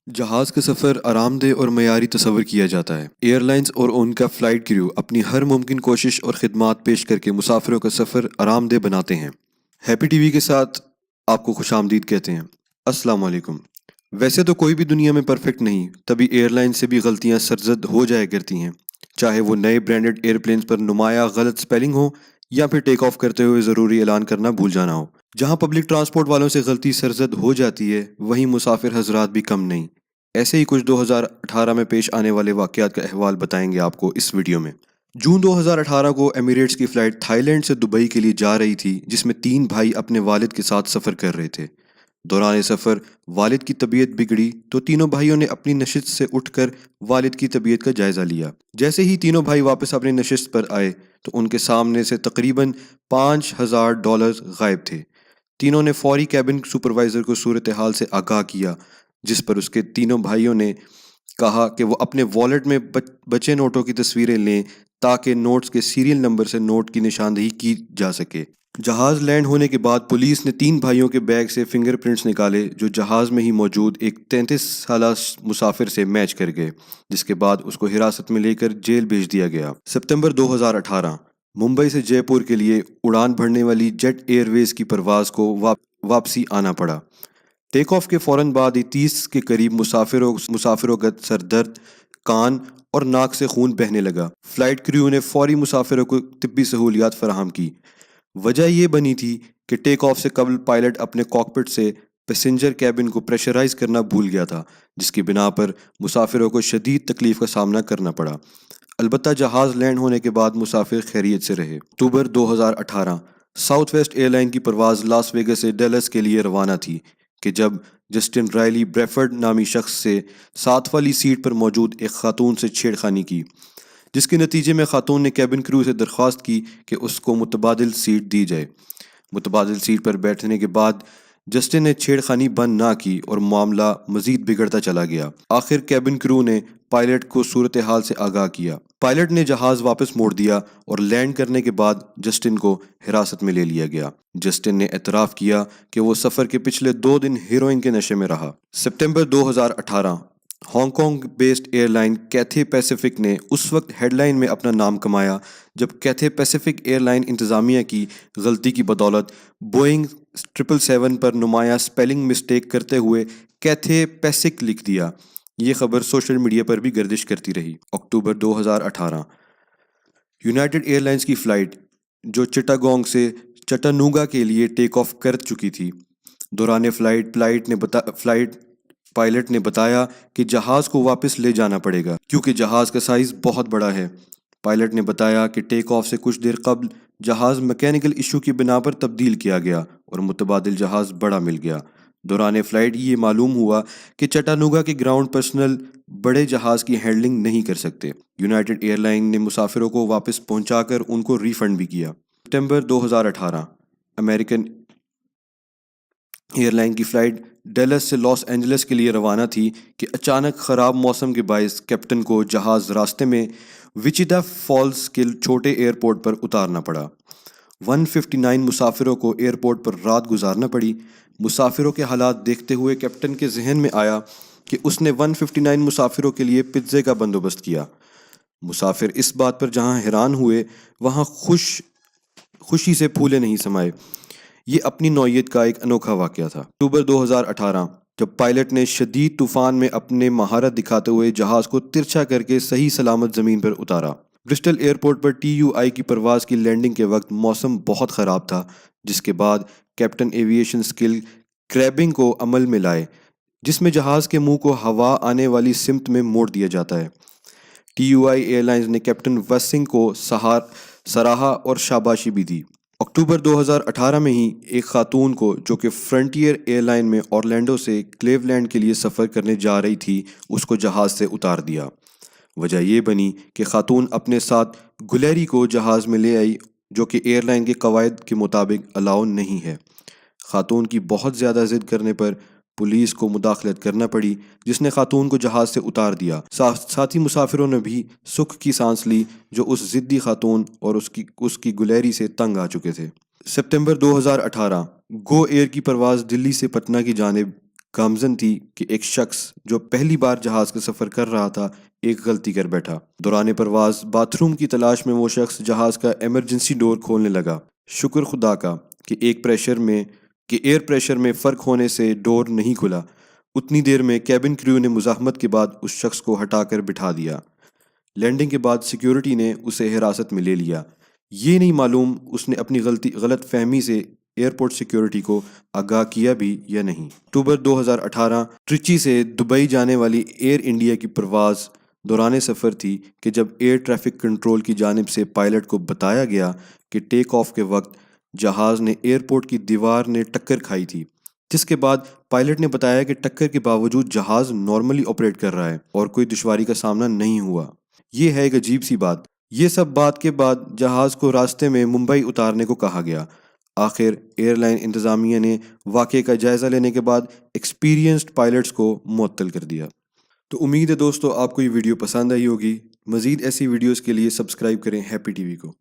جہاز کا سفر آرام دہ اور معیاری تصور کیا جاتا ہے۔ ایئر لائنز اور ان کا فلائٹ کریو اپنی ہر ممکن کوشش اور خدمات پیش کر کے مسافروں کا سفر آرام دہ بناتے ہیں۔ ہیپی ٹی وی کے ساتھ آپ کو خوش آمدید کہتے ہیں۔ السلام علیکم۔ ویسے تو کوئی بھی دنیا میں پرفیکٹ نہیں، تبھی ایئر لائن سے بھی غلطیاں سرزد ہو جایا کرتی ہیں، چاہے وہ نئے برانڈڈ ایئر پلینز پر نمایاں غلط سپیلنگ ہو یا پھر ٹیک آف کرتے ہوئے ضروری اعلان کرنا بھول جانا ہو۔ جہاں پبلک ٹرانسپورٹ والوں سے غلطی سرزد ہو جاتی ہے، وہیں مسافر حضرات بھی کم نہیں۔ ایسے ہی کچھ 2018 میں پیش آنے والے واقعات کا احوال بتائیں گے آپ کو اس ویڈیو میں۔ جون 2018 کو ایمریٹس کی فلائٹ تھائی لینڈ سے دبئی کے لیے جا رہی تھی، جس میں 3 بھائی اپنے والد کے ساتھ سفر کر رہے تھے۔ دوران سفر والد کی طبیعت بگڑی تو تینوں بھائیوں نے اپنی نشست سے اٹھ کر والد کی طبیعت کا جائزہ لیا۔ جیسے ہی تینوں بھائی واپس اپنی نشست پر آئے تو ان کے سامنے سے تقریباً $5000 غائب تھے۔ تینوں نے فوری کیبن سپروائزر کو صورتحال سے آگاہ کیا، جس پر اس کے تینوں بھائیوں نے کہا کہ وہ اپنے والیٹ میں بچے نوٹوں کی تصویریں لیں تاکہ نوٹس کے سیریل نمبر سے نوٹ کی نشاندہی کی جا سکے۔ جہاز لینڈ ہونے کے بعد پولیس نے 3 بھائیوں کے بیگ سے فنگر پرنٹس نکالے جو جہاز میں ہی موجود ایک 33 سالہ مسافر سے میچ کر گئے، جس کے بعد اس کو حراست میں لے کر جیل بھیج دیا گیا۔ ستمبر 2018 ممبئی سے جے پور کے لیے اڑان بھرنے والی جیٹ ایئر ویز کی پرواز کو واپسی آنا پڑا۔ ٹیک آف کے فوراً بعد ہی 30 کے قریب مسافروں کا سر درد، کان اور ناک سے خون بہنے لگا۔ فلائٹ کریو نے فوری مسافروں کو طبی سہولیات فراہم کی۔ وجہ یہ بنی تھی کہ ٹیک آف سے قبل پائلٹ اپنے کاکپٹ سے پیسنجر کیبن کو پریشرائز کرنا بھول گیا تھا، جس کی بنا پر مسافروں کو شدید تکلیف کا سامنا کرنا پڑا۔ البتہ جہاز لینڈ ہونے کے بعد مسافر خیریت سے رہے۔ اکتوبر 2018 ساؤتھ ویسٹ ایئر لائن کی پرواز لاس ویگس سے ڈیلس کے لیے روانہ تھی کہ جب جسٹن رائلی بریفرڈ نامی شخص سے ساتھ والی سیٹ پر موجود ایک خاتون سے چھیڑ خانی کی، جس کے نتیجے میں خاتون نے کیبن کریو سے درخواست کی کہ اس کو متبادل سیٹ دی جائے۔ متبادل سیٹ پر بیٹھنے کے بعد جسٹن نے چھیڑ خانی بند نہ کی اور معاملہ مزید بگڑتا چلا گیا۔ آخر کیبن کریو نے پائلٹ کو صورتحال سے آگاہ کیا۔ پائلٹ نے جہاز واپس موڑ دیا اور لینڈ کرنے کے بعد جسٹن کو حراست میں لے لیا گیا۔ جسٹن نے اعتراف کیا کہ وہ سفر کے پچھلے 2 دن ہیروئن کے نشے میں رہا۔ ستمبر 2018 Hong Kong based airline Cathay Pacific نے اس وقت ہیڈ لائن میں اپنا نام کمایا جب کیتھے پیسیفک ایئر لائن انتظامیہ کی غلطی کی بدولت بوئنگ 777 پر نمایاں سپیلنگ مسٹیک کرتے ہوئے کیتھے پیسک لکھ دیا۔ یہ خبر سوشل میڈیا پر بھی گردش کرتی رہی۔ اکتوبر 2018 یونائیٹڈ ایئر لائنز کی فلائٹ جو چٹاگونگ سے چٹانوگا کے لیے ٹیک آف کر چکی تھی، دوران فلائٹ پائلٹ نے بتایا کہ جہاز کو واپس لے جانا پڑے گا کیونکہ جہاز کا سائز بہت بڑا ہے۔ پائلٹ نے بتایا کہ ٹیک آف سے کچھ دیر قبل جہاز میکینیکل ایشو کی بنا پر تبدیل کیا گیا اور متبادل جہاز بڑا مل گیا۔ دوران فلائٹ یہ معلوم ہوا کہ چٹانوگا کے گراؤنڈ پرسنل بڑے جہاز کی ہینڈلنگ نہیں کر سکتے۔ یونائیٹڈ ایئر لائن نے مسافروں کو واپس پہنچا کر ان کو ری فنڈ بھی کیا۔ ستمبر 2018 امریکن ایئر لائن کی فلائٹ ڈیلس سے لاس اینجلس کے لیے روانہ تھی کہ اچانک خراب موسم کے باعث کیپٹن کو جہاز راستے میں وچیتا فالز کے چھوٹے ایئرپورٹ پر اتارنا پڑا۔ 159 مسافروں کو ایئرپورٹ پر رات گزارنا پڑی۔ مسافروں کے حالات دیکھتے ہوئے کیپٹن کے ذہن میں آیا کہ اس نے 159 مسافروں کے لیے پزے کا بندوبست کیا۔ مسافر اس بات پر جہاں حیران ہوئے وہاں خوشی سے پھولے نہیں سمائے۔ یہ اپنی نوعیت کا ایک انوکھا واقعہ تھا۔ اکتوبر 2018 جب پائلٹ نے شدید طوفان میں اپنے مہارت دکھاتے ہوئے جہاز کو ترچھا کر کے صحیح سلامت زمین پر اتارا۔ برسٹل ایئرپورٹ پر TUI کی پرواز کی لینڈنگ کے وقت موسم بہت خراب تھا، جس کے بعد کیپٹن ایویشن اسکل کریبنگ کو عمل میں لائے، جس میں جہاز کے منہ کو ہوا آنے والی سمت میں موڑ دیا جاتا ہے۔ TUI ایئر لائنز نے کیپٹن وسنگ کو سراہا اور شاباشی بھی دی۔ اکتوبر 2018 میں ہی ایک خاتون کو جو کہ فرنٹیئر ایئر لائن میں اورلینڈو سے کلیولینڈ کے لیے سفر کرنے جا رہی تھی، اس کو جہاز سے اتار دیا۔ وجہ یہ بنی کہ خاتون اپنے ساتھ گلیری کو جہاز میں لے آئی، جو کہ ایئر لائن کے قواعد کے مطابق الاؤ نہیں ہے۔ خاتون کی بہت زیادہ ضد کرنے پر پولیس کو مداخلت کرنا پڑی، جس نے خاتون کو جہاز سے اتار دیا۔ ساتھی مسافروں نے بھی سکھ کی سانس لی جو اس ضدی خاتون اور اس کی گلیری سے تنگ آ چکے تھے۔ ستمبر 2018 گو ایئر کی پرواز دلی سے پٹنہ کی جانب گامزن تھی کہ ایک شخص جو پہلی بار جہاز کا سفر کر رہا تھا ایک غلطی کر بیٹھا۔ دوران پرواز باتھ روم کی تلاش میں وہ شخص جہاز کا ایمرجنسی ڈور کھولنے لگا۔ شکر خدا کا کہ ایئر پریشر میں فرق ہونے سے ڈور نہیں کھلا۔ اتنی دیر میں کیبن کریو نے مزاحمت کے بعد اس شخص کو ہٹا کر بٹھا دیا۔ لینڈنگ کے بعد سیکیورٹی نے اسے حراست میں لے لیا۔ یہ نہیں معلوم اس نے اپنی غلط فہمی سے ایئرپورٹ سیکیورٹی کو آگاہ کیا بھی یا نہیں۔ اکتوبر 2018 ٹرچی سے دبئی جانے والی ایئر انڈیا کی پرواز دوران سفر تھی کہ جب ایئر ٹریفک کنٹرول کی جانب سے پائلٹ کو بتایا گیا کہ ٹیک آف کے وقت جہاز نے ایئرپورٹ کی دیوار نے ٹکر کھائی تھی، جس کے بعد پائلٹ نے بتایا کہ ٹکر کے باوجود جہاز نارملی آپریٹ کر رہا ہے اور کوئی دشواری کا سامنا نہیں ہوا۔ یہ ہے ایک عجیب سی بات۔ یہ سب بات کے بعد جہاز کو راستے میں ممبئی اتارنے کو کہا گیا۔ آخر ایئر لائن انتظامیہ نے واقعے کا جائزہ لینے کے بعد ایکسپیرینسڈ پائلٹس کو معطل کر دیا۔ تو امید ہے دوستو آپ کو یہ ویڈیو پسند آئی ہوگی۔ مزید ایسی ویڈیوز کے لیے سبسکرائب کریں ہیپی ٹی وی کو۔